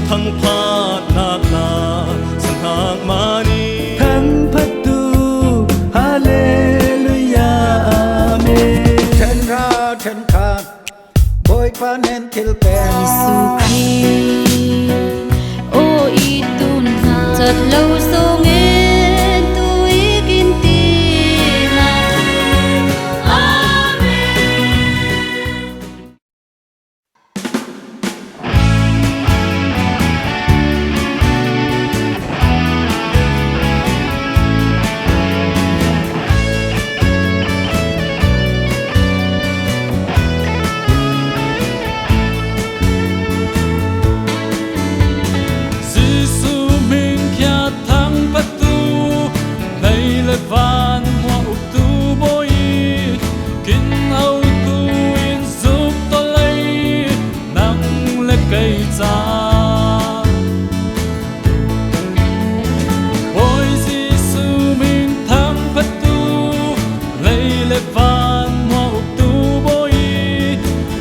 ทั้งพาดนาคนาสังหากมานีทั้งประตูฮาเลลูยาอาเมนฉันราฉันขาดบอยปานเห็นทิลเปน Giêsu Christ ô y tun ha chợt lâu sâu nghe tôi kín tin là Amen. van hoa uk tu boi kin au tu in zup to lei nang le kai cha boi si su min thang pat tu lei le van hoa uk tu boi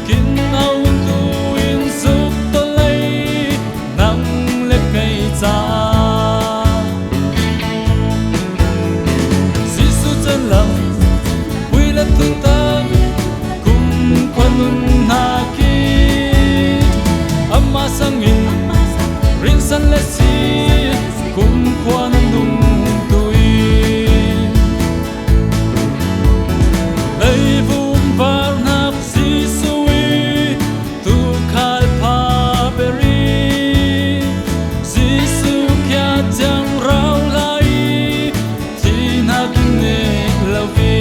kin au tu in zup to lei nang le kai cha tutan kum kwanun haki amma sangin rinsan lesi kum kwanun tui ei vum var nak si sui tu khal pa beri si su kya jang rau lai thi nak ne lavi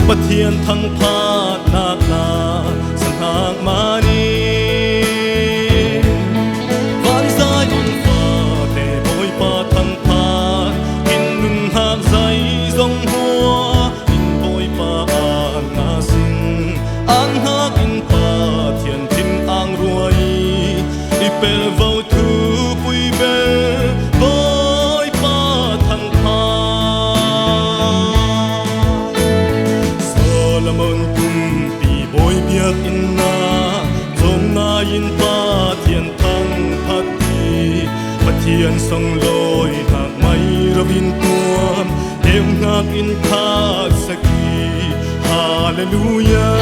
ประเทียนทั้งพาดนาคนาสังหากมานีฟ้านซ้ายบนฟ้าแต่โบยป่าทั้งพาดกินนุ่นหากใสทรงหัวกินโบยป่าอ่านนาสิงอ่านหากินป่าเทียนทิมอ่างรวยอีเปลเวาทูปุยเบโบยป่าทั้งพาอินนาทรงนายินป่าเทียนทั้งพักดีปะเทียนทรงลอยหากไม่ระวินตัวเอ็มหากอินทาสกีฮาเลลูยา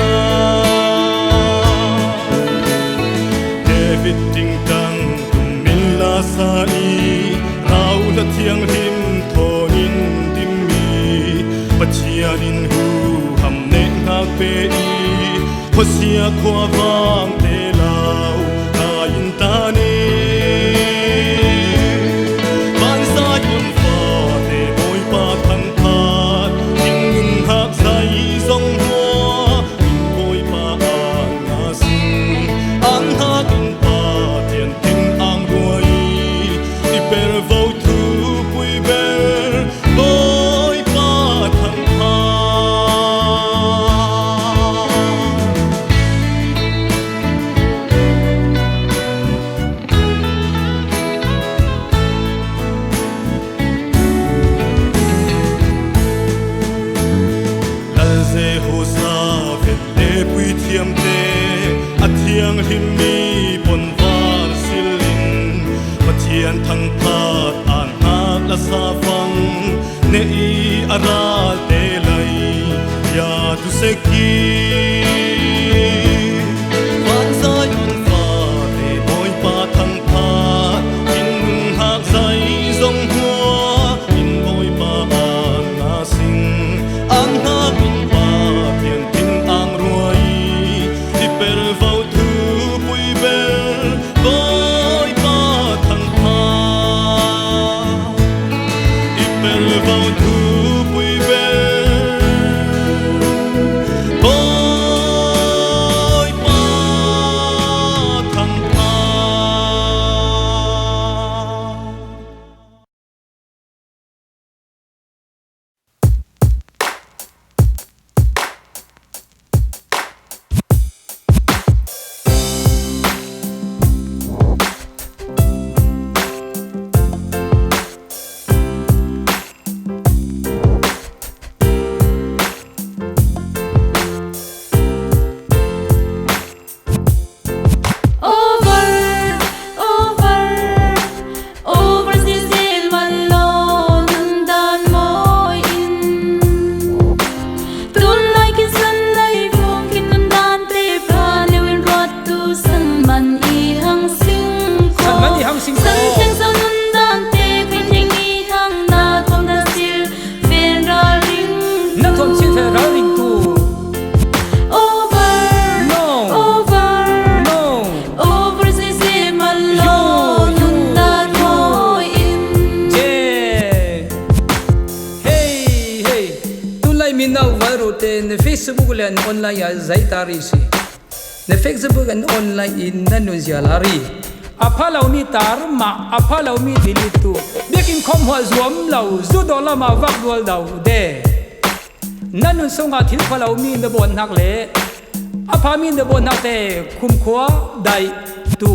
เดวิดจิงดังตุมมิลลาซาอีเราละเทียงริมโทนินดิมมีปะเชียดินหูหำเนงหากเปอีพอเสียขวาวางเตลาวตายินตานีบ้านซ้ายบนฟ้าเตโบยป่าทั้งพาดยิ่งเงินหักใสทรงหัวยิ่งโบยป่าอ่านนาสิงอ่านหากินป่าเทียนทิ้งอ่างรวยอีเปรเวาทูปุยเบรโบยป่าทั้งพาด nei ara te lai ya tu se ki van sai mun fa te boy pa thang pha in hak sai zong hua in boy pa na sing an ha bin pa tian tin ang ruai ti per vau thu pui bel boy pa thang pha i per vau thu pui bel boy pa thang pha. Over Sicil man lo nundan mo in Tulay kinsan lay kung kinundan te palewin rot tu san man ihang sing ko San man ihang sing ko. San cheng sa nundan te kwinyeng ihang na tom na sil fera ring na thom sin fe ra ring tu Over no Over Sicil man lo nundan mo in je hey tulai mina waro te ne Facebook le an online ya zaitari si ne Facebook an online in nanun zialari aphalau mi tar ma aphalau mi dilitu bekin khom ho zuam lau zu dola ma vak dol dau de nanun songa thil phalau mi ne bon hak le apha mi ne bon hak te khum khwa dai tu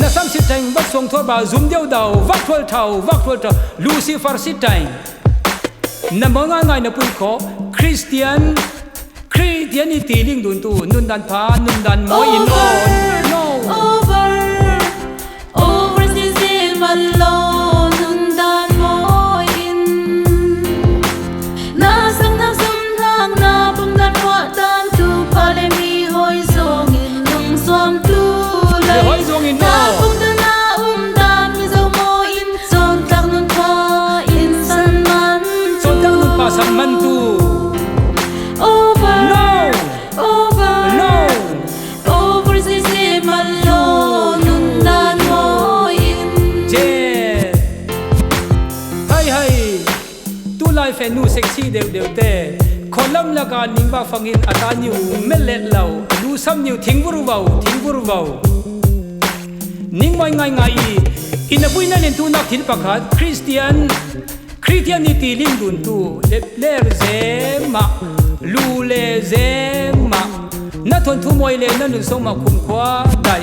na sam si tang bat song thor ba zum deu dau vak thol thau Lucifer si tang na monga ngai na pui kho Christianity ling dun tu nun dan pha nun dan mo in on no Over Sicil man lo nundan mo in Nasang na sum hang na pum dan wa dan tu pale mi hoi song in nung swam tu lai hoi song in na no. pum dan na dan mi zo mo in son tak nun pa in san man so tang nun pa san man tu Over no Over Sicil man lo nundan mo in je hai tu lai fe nu sexy deu te kholam la ka ning ba fangin ataniu melet lau lu sam niu thing buru wau ning mai ngai in a buina len tu nak thil pakhat Christianity ling dun tu ler zema lu le zema na thon thu moi le na nun song ma khum khwa dai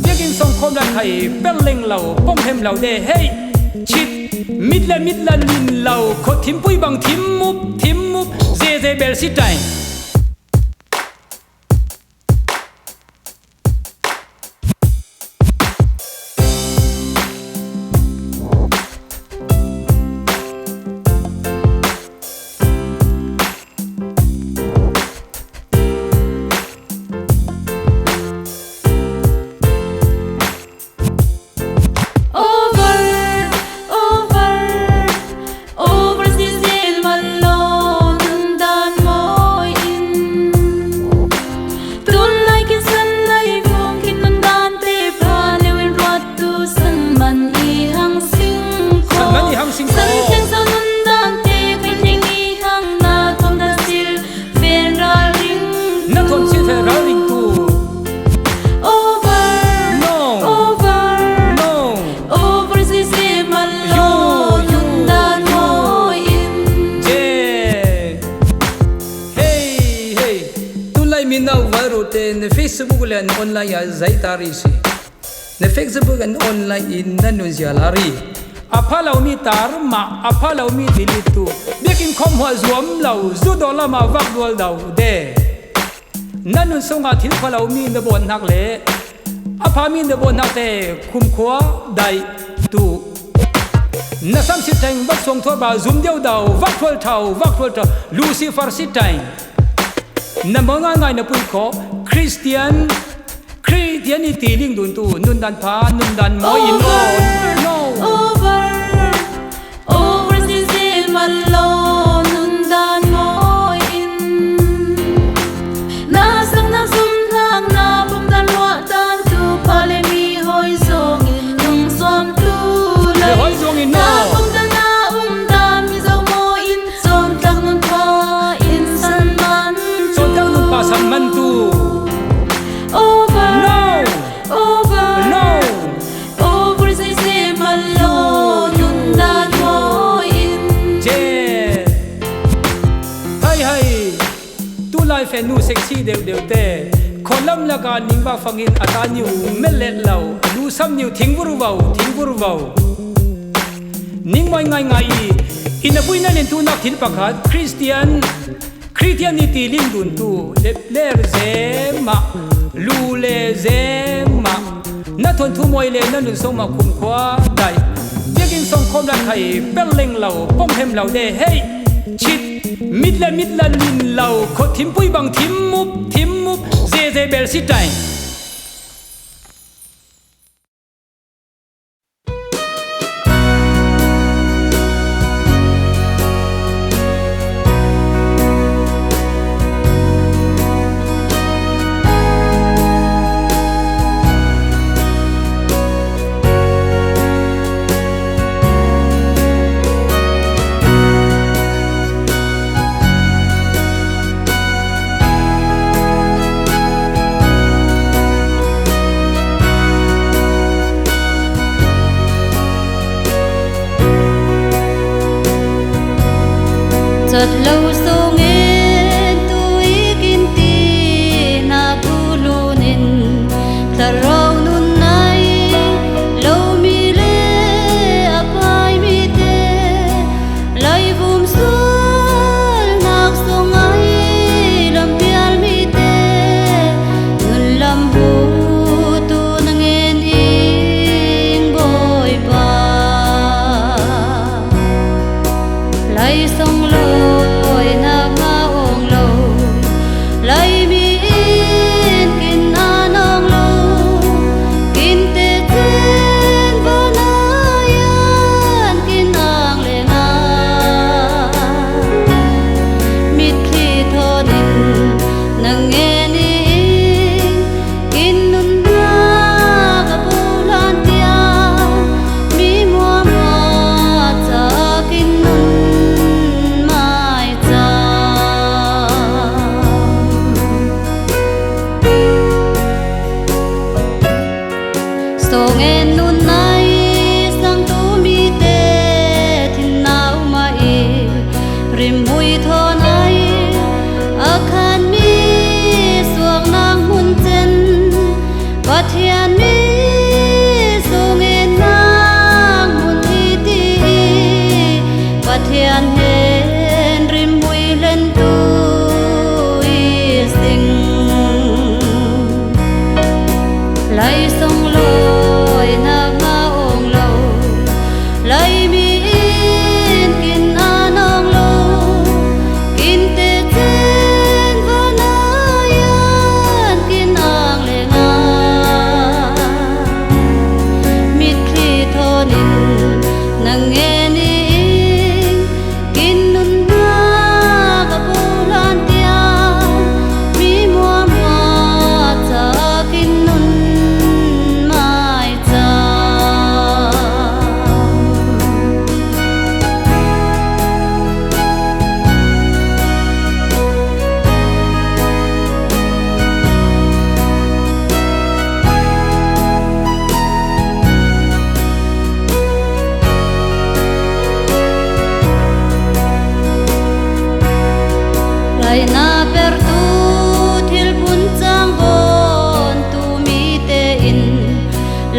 bekin song khom la khai belling lau pom hem lau de hey chit midla lin lau kho thim pui bang thim mup ze bel si tai Over Sicil man lo nundan mo in Tulay kinsan lay kung kinundan te palewin rot tu san man ihang sing ko San man ihang sing ko. San cheng sa nundan te kwinyeng ihang na tom na sil fera ring na thom sin fe ra ring tu Over no Over Sicil man lo nundan mo in je hey tu lai mina waro te ne Facebook le an online ya zaitari si ne Facebook an online in nanun zialari aphalau mi tar ma aphalau mi dilitu bekin khom ho zuam lau zu dola ma vak dol dau de nanun songa thil phalau mi ne bon hak le apha mi ne bon hak te khum khwa dai tu na sam si tang vak song thor ba zum deu dau vak thol thau Lucifer si tang na monga ngai na pui kho Christianity ling dun tu nun dan pa nun dan mo in no over sin man lo nun dan mo in na sang na sum thang na bum dan wa dan tu pale mi hoi song in nung som tu lai hoi song in na no bum dan na dan mi zo mo in som tang nun pa in san man so tang nun pa san man tu over say man lo nun dan mo in hai tu lai fe nu sexy deu te kholam laga ning ba fangin ataniu melet lau lu sam niu thing buru wau ning mai ngai in a buina len tu nak thil pakhat Christianity ling dun tu le zema lu le zema na thon thu moi le na nun song ma khum khwa dai begin song khom la thai pel leng lau pom hem lau de hey chit mid la lin lau kho thim pui bang thim mup ze bel si tai chợt lâu sông en tôi kinh ti na bulunin tarau nun nai lâu mi le apai mi te lai vum sul nak song ai lam pial mi te nun lam hu tu nang en ing boy ba lai song lo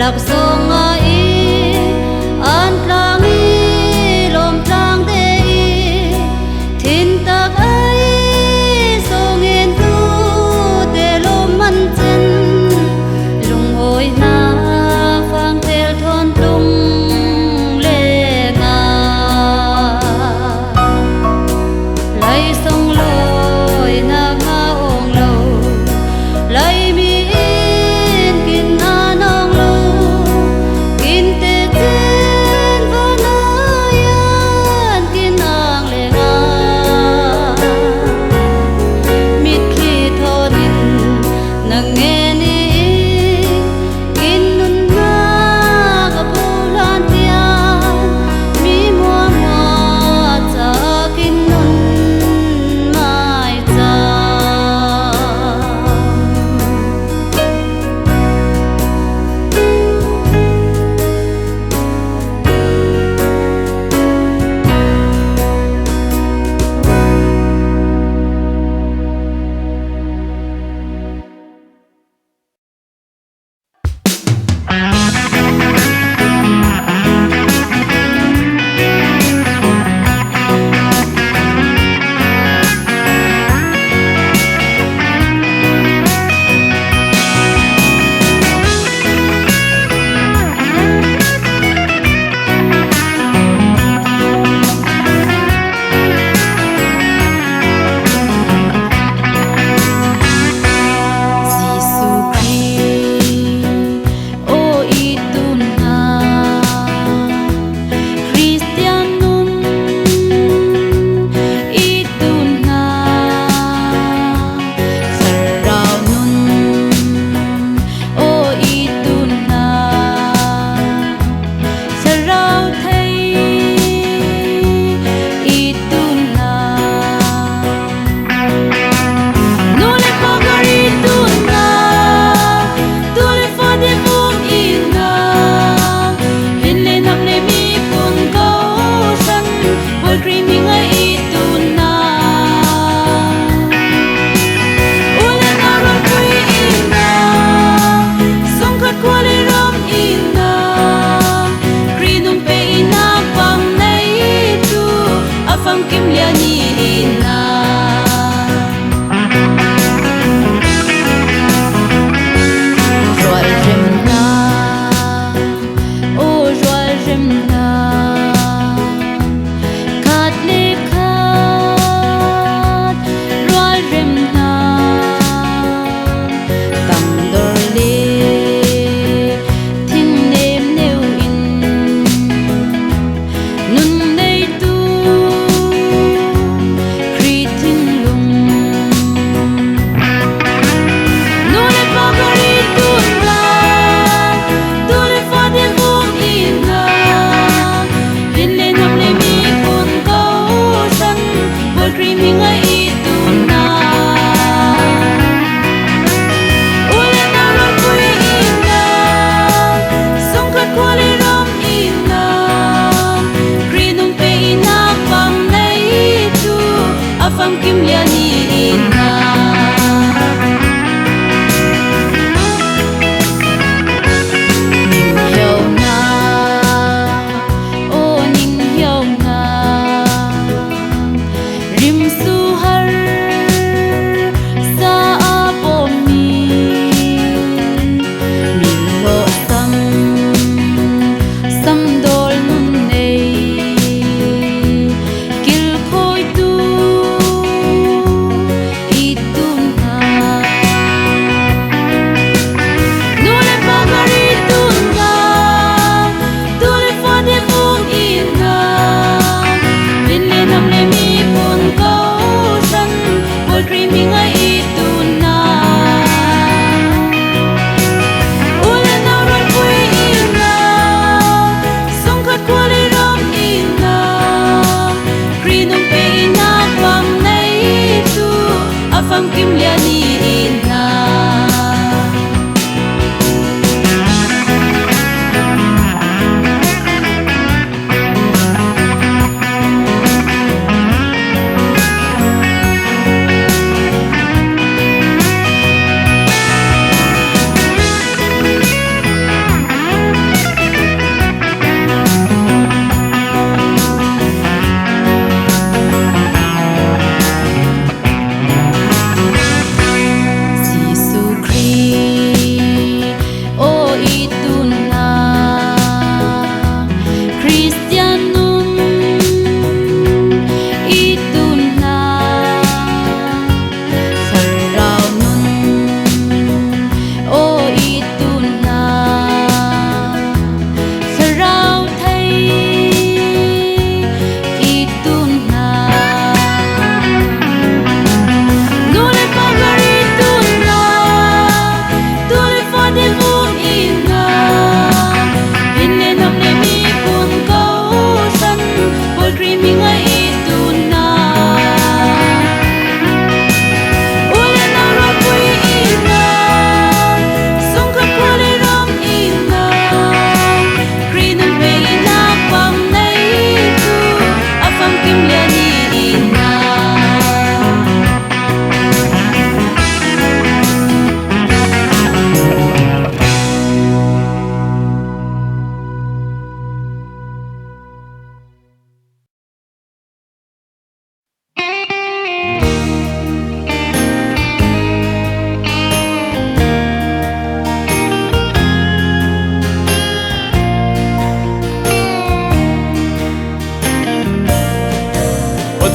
lạc sông ai an tlang i lom tlang te i thin tak ai sông en tu te lom man chen lung hoi na phang tel thon tung le nga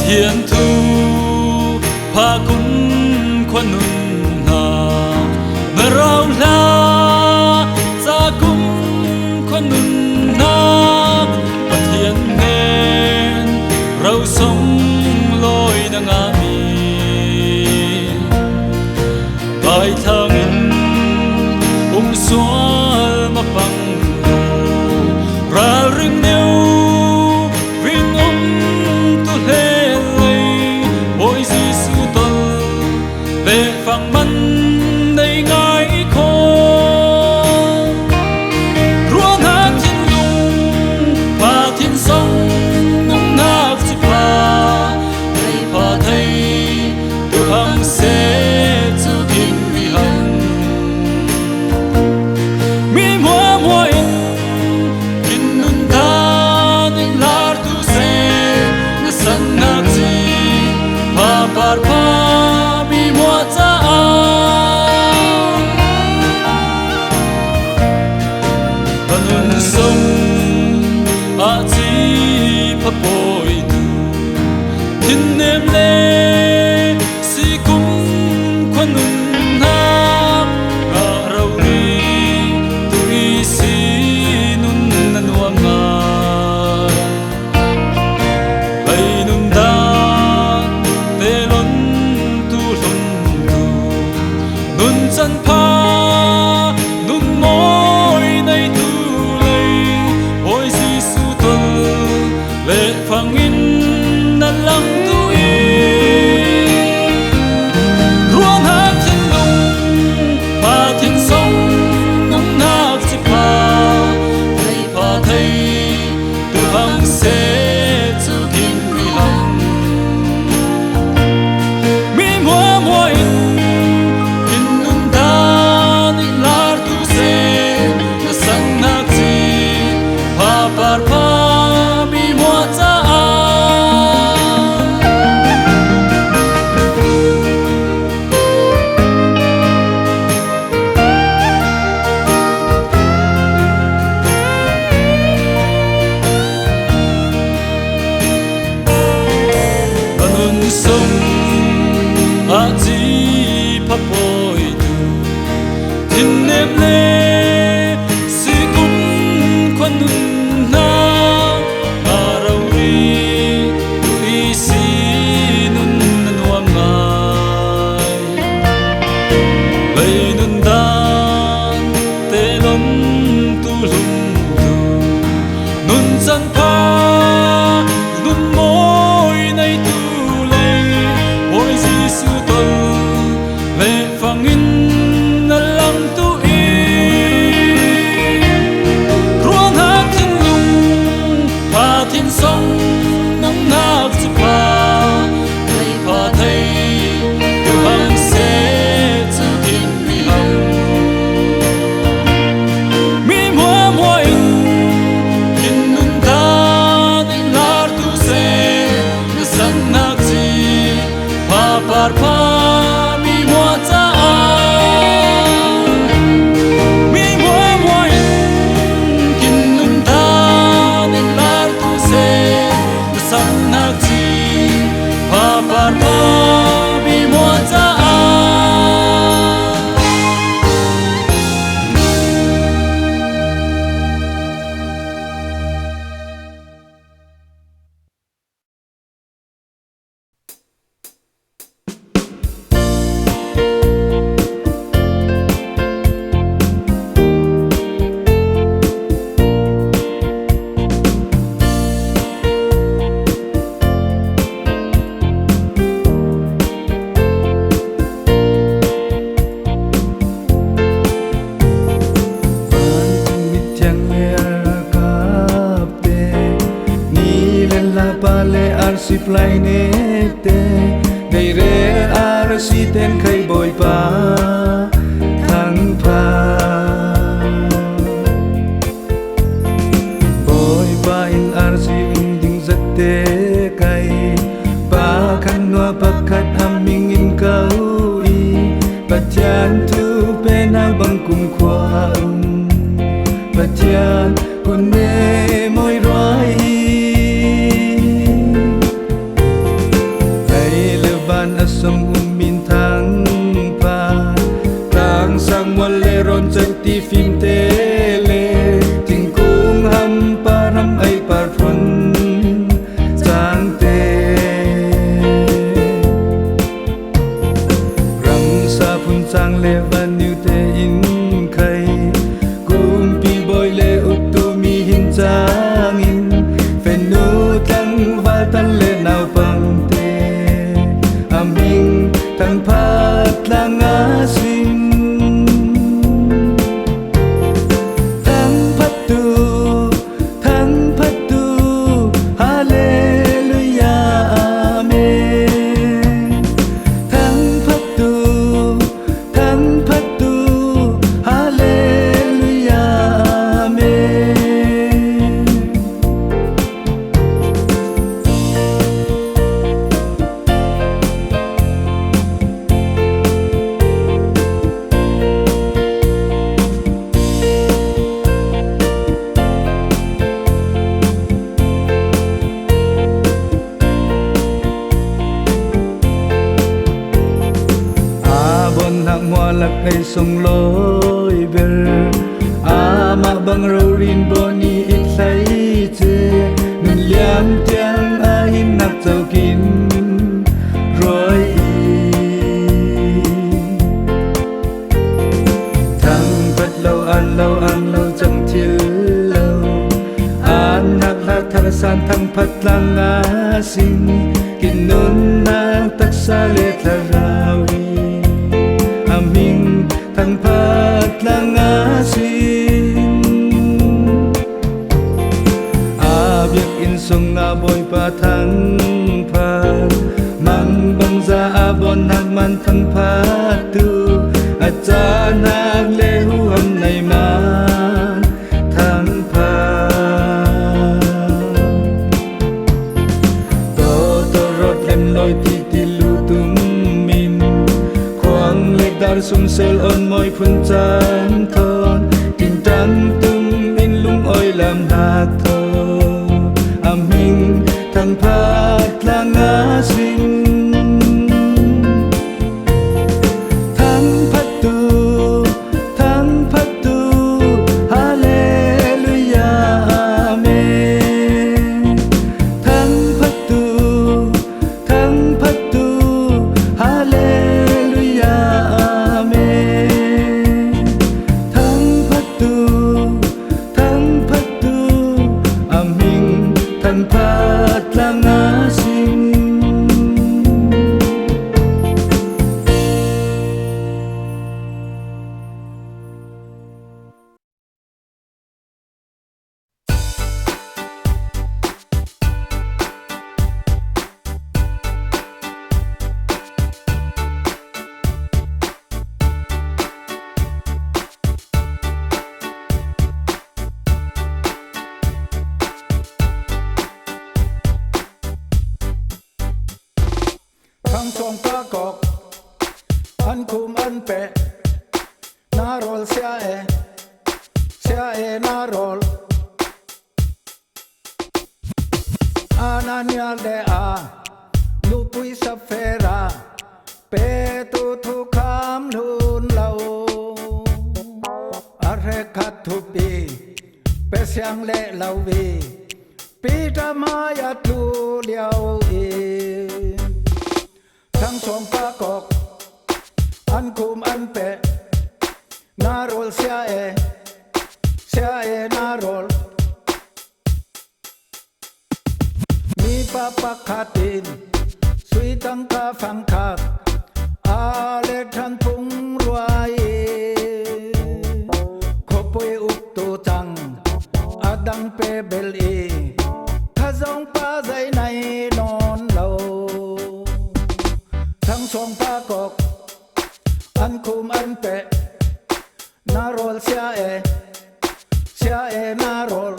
thiên thu pha kun khuân nun na mà rau la sa kun khuân nun na mà thiên nên rau sống lối na ngã mi bài thăng xóa mà bằng ra rừng nêu vinh tu lê lây ôi Giêsu tôi về phẳng mắn đầy ngài khô ruộng hát thiên lung và thiên sông nông nạc dịp hà đầy phá thay từ hàng xe zu thiên vi hằng parpa mi mua cha banun sông a chi pha bồi tu thiên nem le si kum khuân nun na a rau ri tu i si nun na nuam nga bay nun da chân pha nun môi nay tu lây ôi Giêsu tôi về phẳng in na lăng tu y ruộng hát thiên lung và thiên sông nông nạc dịp hà đầy phá thay từ hàng xe zu thiên vi hằng mi mua mua parpa mi mua cha banun sông a chi pha bồi tu thiên nem le si kum khuân nun na a rau ri tu i si nun na nuam ngai bay nun dan te lom tu lum tu nun chân pha nun môi nay tu lây ôi Giêsu tôi về phẳng in na lăng tu thiên sông nông nạc dịp hà đầy phá thay từ hàng xe zu thiên vi hằng mi mua mua in in nun ta in lar tu se sang nạc gì pha parpa mi mua cha parpa mi mua cha supply nete dei re ar si ten khai boi pa thang pa boi pa in ar si ding zatte kai pa khan no pakhat aming in kau i patyan tu pe na bang kum khwa patyan kun me moi roi ตันเลนาวปังเตอามิงทังพัดลางาสิงทั้งพัดตูฮาเลลูยาอาเมนทั้งพัดตูฮาเลลูยาอาเมนบนหักมัวลักไอส่งลอยเบลมาบังเรารินบนีอิดใสเจนุนเลียมเตียงหินนักเจ้ากินรอยทั้งพัดเราอันเราจังเทียเรานักลักทักษานทั้งพัดลังอาสิงกินนุนนักตักษาเลทราวีมิงทั้งพัดลังอาสิงเบียกอินทรงอาบอยปะทั้งพัดมังบังซาอาบอนหักมันทั้งพัดตูอาจารย์นักเลหูหำในมาทั้งพัดโตรถเล่มลอยติลูตุมมินdar sum sel on moi phun chan thon tin tan tum in lung oi lam dak tho aming thang phat lang a sing thang phat tu hallelujah amen thang phat tu hallelujahทั้งพัดลังอาสิงทั้งสองปากอกอันคุมอันเปะนารอลเสียเอนารอลอานาเนียเดอาลูปุยสัฟเฟราเปตุทุคามลุนเลาอาเรคัตทุปีเปเสียงเลลาวีปีตามายาตูเลียวทั้งสองปากอกอันคุมอันเปะนารอลเสียเอนารอลมีปะปะขาตินสุยตังกาฟังคักอาเลทันพุงรวยขบปุยอุกตูจังอาดังเปเบลีถ้าจงปาใจในนอนเราทั้งสองปากอกอันคุมอันเปะนารอลเสียเอนารอล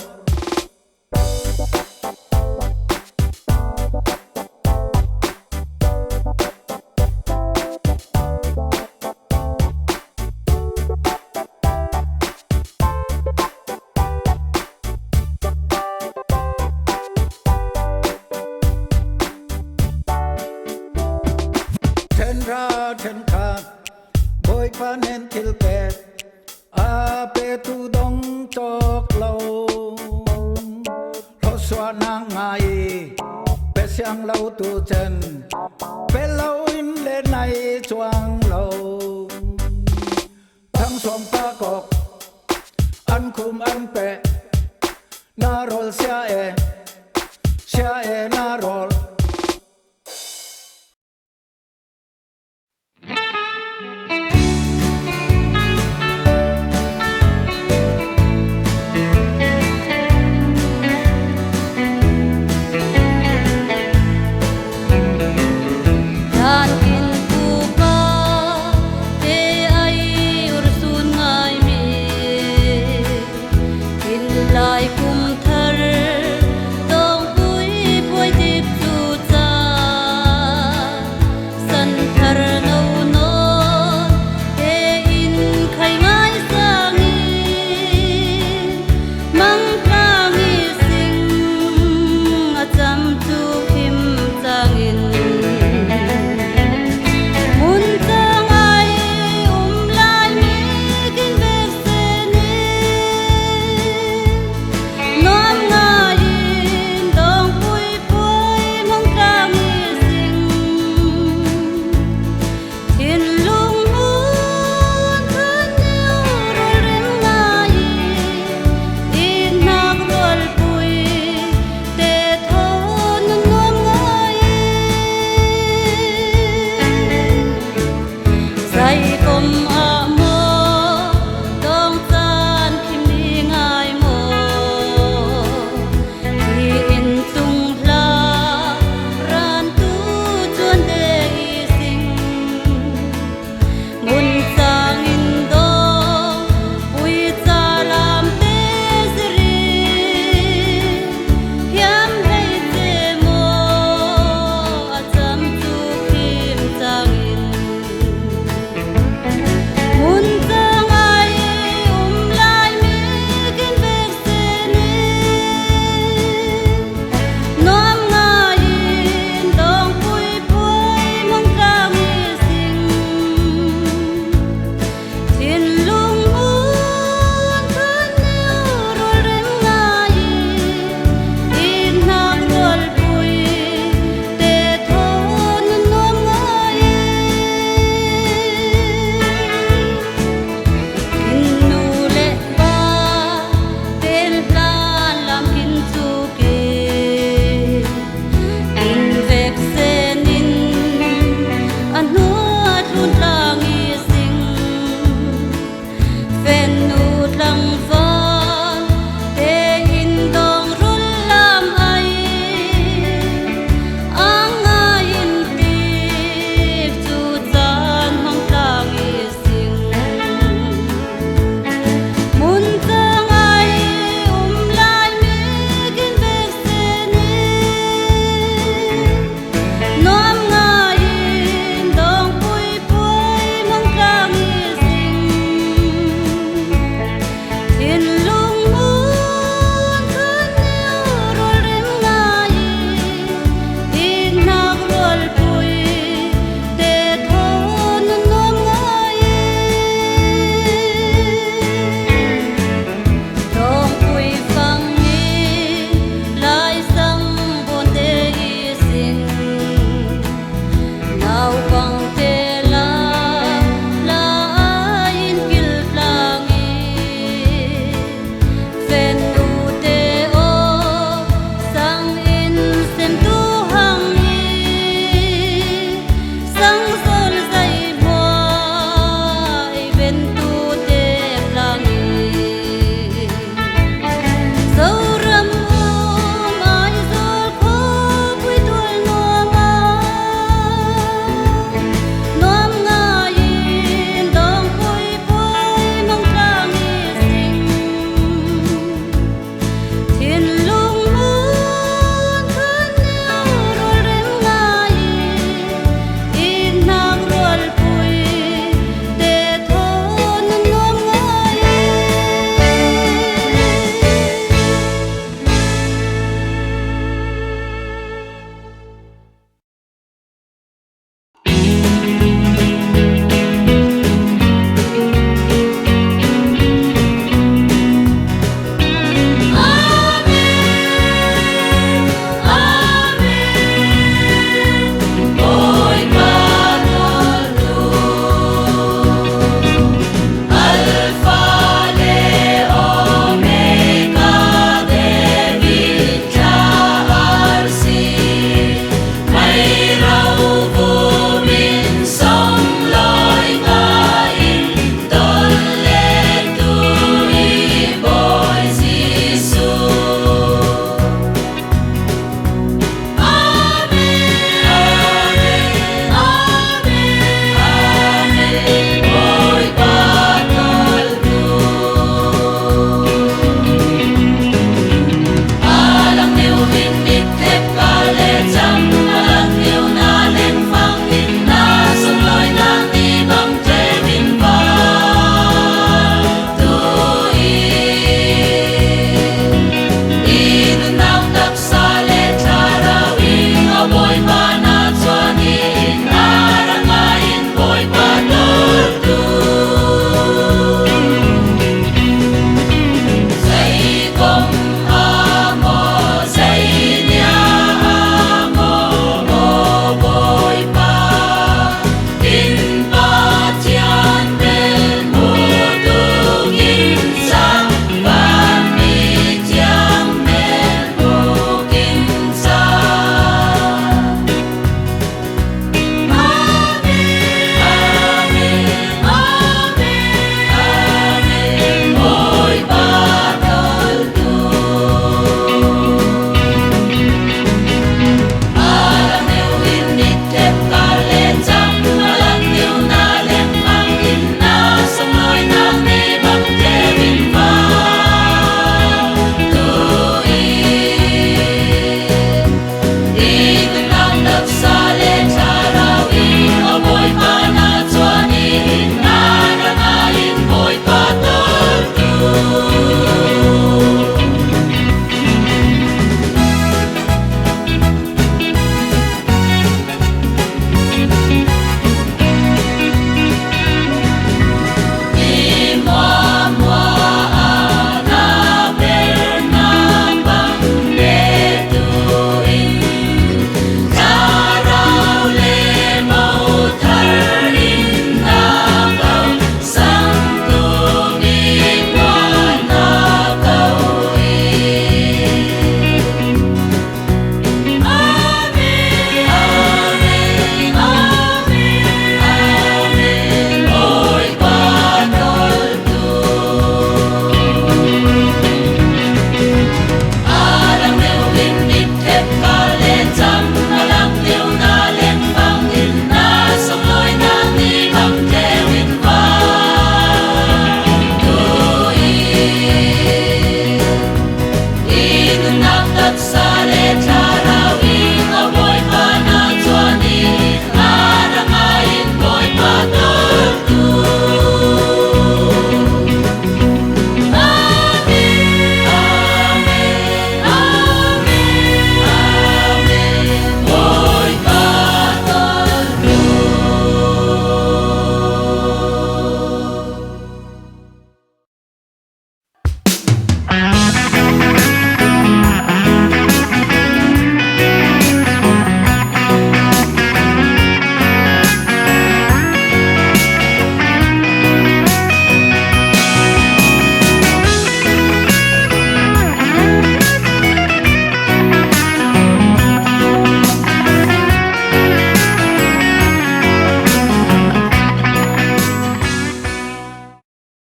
เทนคาบอยปาเนนทิลเกตอาเปตูดงจอกเลารสวานางไงเปเสียงเราตูเจนเปเลาอินเลในจวงเราทั้งสองปากอกอันคุมอันเปะนารอลเสีย e na rol